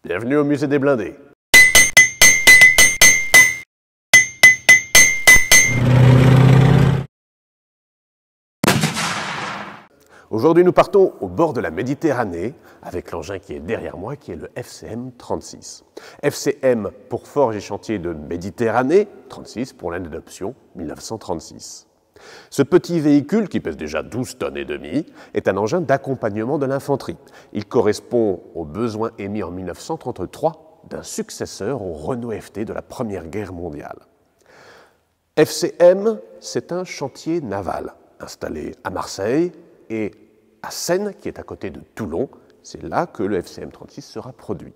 Bienvenue au musée des blindés. Aujourd'hui, nous partons au bord de la Méditerranée avec l'engin qui est derrière moi, qui est le FCM-36. FCM pour Forges et Chantiers de Méditerranée, 36 pour l'année d'adoption 1936. Ce petit véhicule, qui pèse déjà 12 tonnes et demie, est un engin d'accompagnement de l'infanterie. Il correspond aux besoins émis en 1933 d'un successeur au Renault FT de la Première Guerre mondiale. FCM, c'est un chantier naval installé à Marseille et à Seynes, qui est à côté de Toulon. C'est là que le FCM-36 sera produit.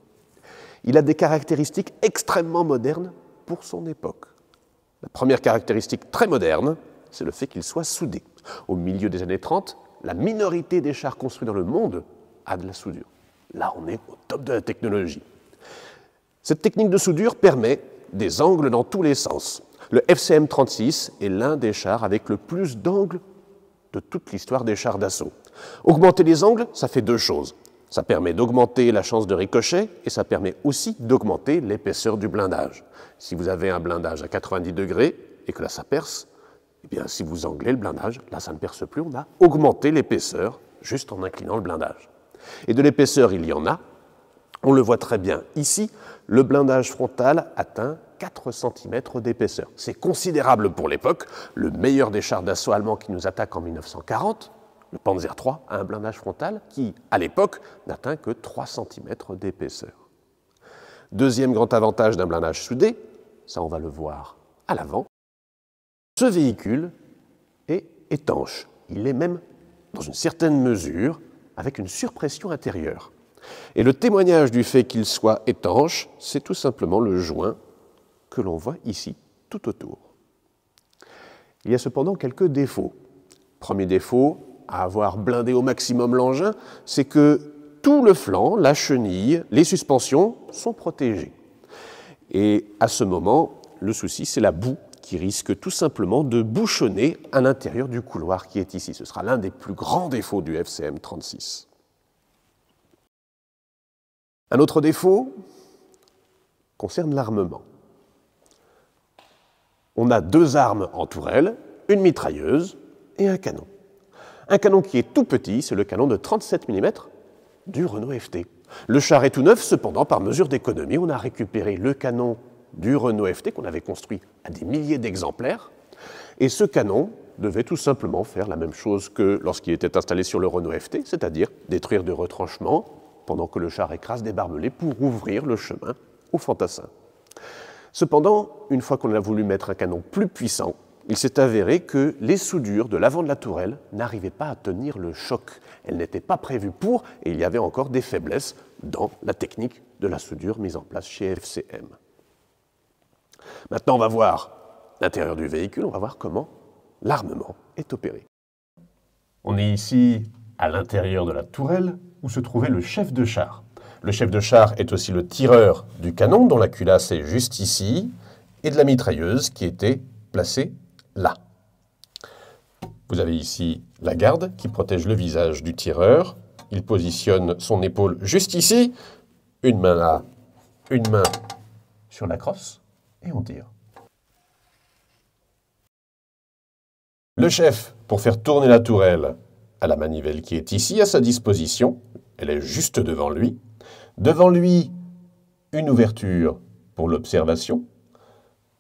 Il a des caractéristiques extrêmement modernes pour son époque. La première caractéristique très moderne, c'est le fait qu'il soit soudé. Au milieu des années 30, la minorité des chars construits dans le monde a de la soudure. Là, on est au top de la technologie. Cette technique de soudure permet des angles dans tous les sens. Le FCM-36 est l'un des chars avec le plus d'angles de toute l'histoire des chars d'assaut. Augmenter les angles, ça fait deux choses. Ça permet d'augmenter la chance de ricochet et ça permet aussi d'augmenter l'épaisseur du blindage. Si vous avez un blindage à 90 degrés et que là ça perce, eh bien si vous anglez le blindage, là ça ne perce plus, on a augmenté l'épaisseur juste en inclinant le blindage. Et de l'épaisseur, il y en a. On le voit très bien ici, le blindage frontal atteint 4 cm d'épaisseur. C'est considérable pour l'époque. Le meilleur des chars d'assaut allemands qui nous attaque en 1940, le Panzer III, a un blindage frontal qui, à l'époque, n'atteint que 3 cm d'épaisseur. Deuxième grand avantage d'un blindage soudé, ça on va le voir à l'avant, ce véhicule est étanche. Il est même, dans une certaine mesure, avec une surpression intérieure. Et le témoignage du fait qu'il soit étanche, c'est tout simplement le joint que l'on voit ici, tout autour. Il y a cependant quelques défauts. Premier défaut, à avoir blindé au maximum l'engin, c'est que tout le flanc, la chenille, les suspensions sont protégés. Et à ce moment, le souci, c'est la boue qui risque tout simplement de bouchonner à l'intérieur du couloir qui est ici. Ce sera l'un des plus grands défauts du FCM-36. Un autre défaut concerne l'armement. On a deux armes en tourelle, une mitrailleuse et un canon. Un canon qui est tout petit, c'est le canon de 37 mm du Renault FT. Le char est tout neuf, cependant, par mesure d'économie, on a récupéré le canon du Renault FT qu'on avait construit à des milliers d'exemplaires. Et ce canon devait tout simplement faire la même chose que lorsqu'il était installé sur le Renault FT, c'est-à-dire détruire des retranchements pendant que le char écrase des barbelés pour ouvrir le chemin au fantassin. Cependant, une fois qu'on a voulu mettre un canon plus puissant, il s'est avéré que les soudures de l'avant de la tourelle n'arrivaient pas à tenir le choc. Elles n'étaient pas prévues pour, et il y avait encore des faiblesses dans la technique de la soudure mise en place chez FCM. Maintenant, on va voir l'intérieur du véhicule, on va voir comment l'armement est opéré. On est ici à l'intérieur de la tourelle où se trouvait le chef de char. Le chef de char est aussi le tireur du canon, dont la culasse est juste ici, et de la mitrailleuse qui était placée là. Vous avez ici la garde qui protège le visage du tireur. Il positionne son épaule juste ici, une main là, une main sur la crosse, et on tire. Le chef, pour faire tourner la tourelle, a la manivelle qui est ici à sa disposition. Elle est juste devant lui. Devant lui, une ouverture pour l'observation.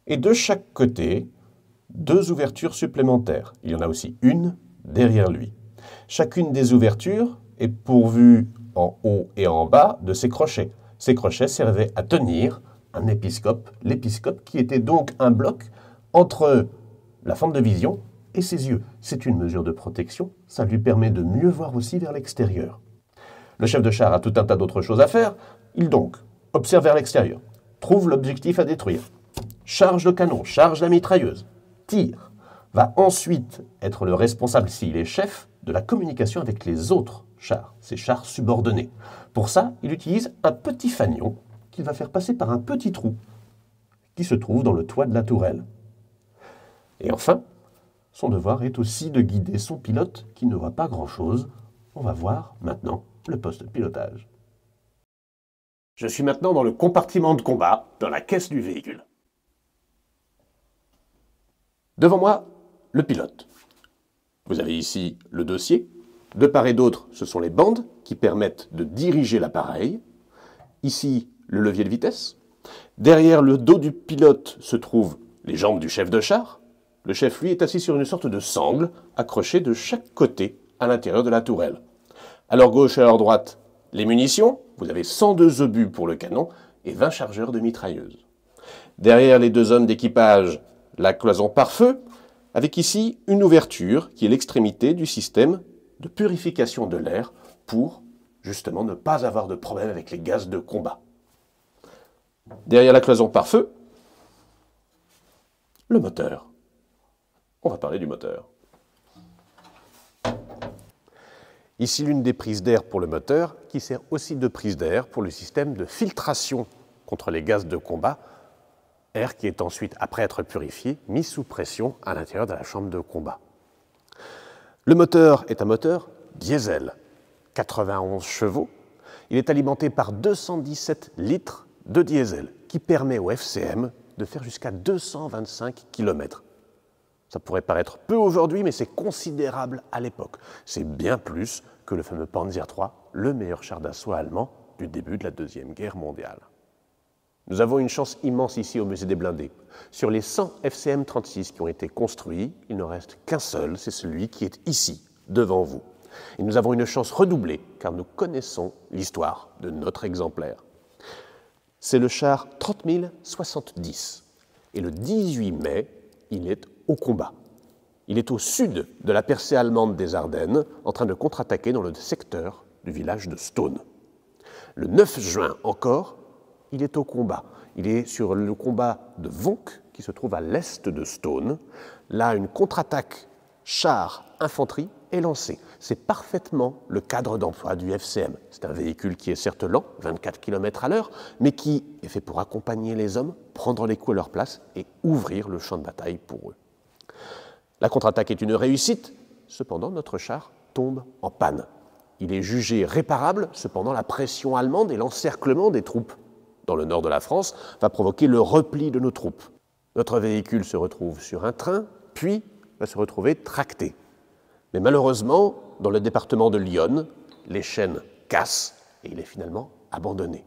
Et de chaque côté, deux ouvertures supplémentaires. Il y en a aussi une derrière lui. Chacune des ouvertures est pourvue en haut et en bas de ses crochets. Ces crochets servaient à tenir un épiscope, l'épiscope qui était donc un bloc entre la fente de vision et ses yeux. C'est une mesure de protection, ça lui permet de mieux voir aussi vers l'extérieur. Le chef de char a tout un tas d'autres choses à faire. Il donc observe vers l'extérieur, trouve l'objectif à détruire, charge le canon, charge la mitrailleuse, tire, va ensuite être le responsable, s'il est chef, de la communication avec les autres chars, ces chars subordonnés. Pour ça, il utilise un petit fanion qu'il va faire passer par un petit trou qui se trouve dans le toit de la tourelle. Et enfin, son devoir est aussi de guider son pilote qui ne voit pas grand-chose. On va voir maintenant le poste de pilotage. Je suis maintenant dans le compartiment de combat, dans la caisse du véhicule. Devant moi, le pilote. Vous avez ici le dossier. De part et d'autre, ce sont les bandes qui permettent de diriger l'appareil. Ici, le levier de vitesse. Derrière le dos du pilote se trouvent les jambes du chef de char. Le chef, lui, est assis sur une sorte de sangle accrochée de chaque côté à l'intérieur de la tourelle. À leur gauche et à leur droite, les munitions. Vous avez 102 obus pour le canon et 20 chargeurs de mitrailleuses. Derrière les deux hommes d'équipage, la cloison pare-feu, avec ici une ouverture qui est l'extrémité du système de purification de l'air pour, justement, ne pas avoir de problème avec les gaz de combat. Derrière la cloison pare-feu, le moteur. On va parler du moteur. Ici, l'une des prises d'air pour le moteur, qui sert aussi de prise d'air pour le système de filtration contre les gaz de combat, air qui est ensuite, après être purifié, mis sous pression à l'intérieur de la chambre de combat. Le moteur est un moteur diesel, 91 chevaux. Il est alimenté par 217 litres de diesel, qui permet au FCM de faire jusqu'à 225 km. Ça pourrait paraître peu aujourd'hui, mais c'est considérable à l'époque. C'est bien plus que le fameux Panzer III, le meilleur char d'assaut allemand du début de la Deuxième Guerre mondiale. Nous avons une chance immense ici au Musée des Blindés. Sur les 100 FCM-36 qui ont été construits, il n'en reste qu'un seul, c'est celui qui est ici, devant vous. Et nous avons une chance redoublée, car nous connaissons l'histoire de notre exemplaire. C'est le char 30070. Et le 18 mai, il est au combat. Il est au sud de la percée allemande des Ardennes, en train de contre-attaquer dans le secteur du village de Stone. Le 9 juin encore, il est au combat. Il est sur le combat de Vonk, qui se trouve à l'est de Stone. Là, une contre-attaque char-infanterie est lancée. C'est parfaitement le cadre d'emploi du FCM. C'est un véhicule qui est certes lent, 24 km à l'heure, mais qui est fait pour accompagner les hommes, prendre les coups à leur place et ouvrir le champ de bataille pour eux. La contre-attaque est une réussite, cependant notre char tombe en panne. Il est jugé réparable, cependant la pression allemande et l'encerclement des troupes dans le nord de la France va provoquer le repli de nos troupes. Notre véhicule se retrouve sur un train, puis va se retrouver tracté. Mais malheureusement, dans le département de l'Yonne, les chaînes cassent et il est finalement abandonné.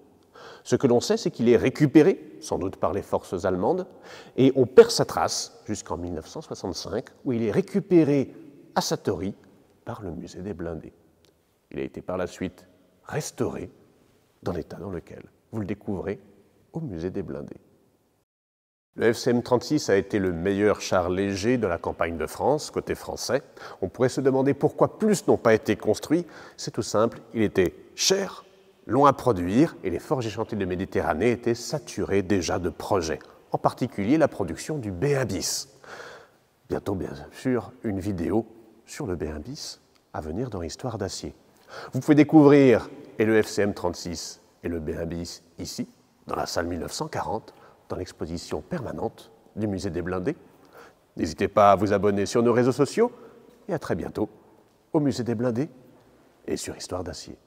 Ce que l'on sait, c'est qu'il est récupéré, sans doute par les forces allemandes, et on perd sa trace jusqu'en 1965, où il est récupéré à Satory par le Musée des Blindés. Il a été par la suite restauré dans l'état dans lequel vous le découvrez au Musée des Blindés. Le FCM-36 a été le meilleur char léger de la campagne de France, côté français. On pourrait se demander pourquoi plus n'ont pas été construits. C'est tout simple, il était cher, long à produire, et les forges et chantiers de Méditerranée étaient saturés déjà de projets, en particulier la production du B1 bis. Bientôt, bien sûr, une vidéo sur le B1 bis à venir dans Histoire d'acier. Vous pouvez découvrir et le FCM-36 et le B1 bis ici, dans la salle 1940, dans l'exposition permanente du Musée des Blindés. N'hésitez pas à vous abonner sur nos réseaux sociaux et à très bientôt au Musée des Blindés et sur Histoire d'acier.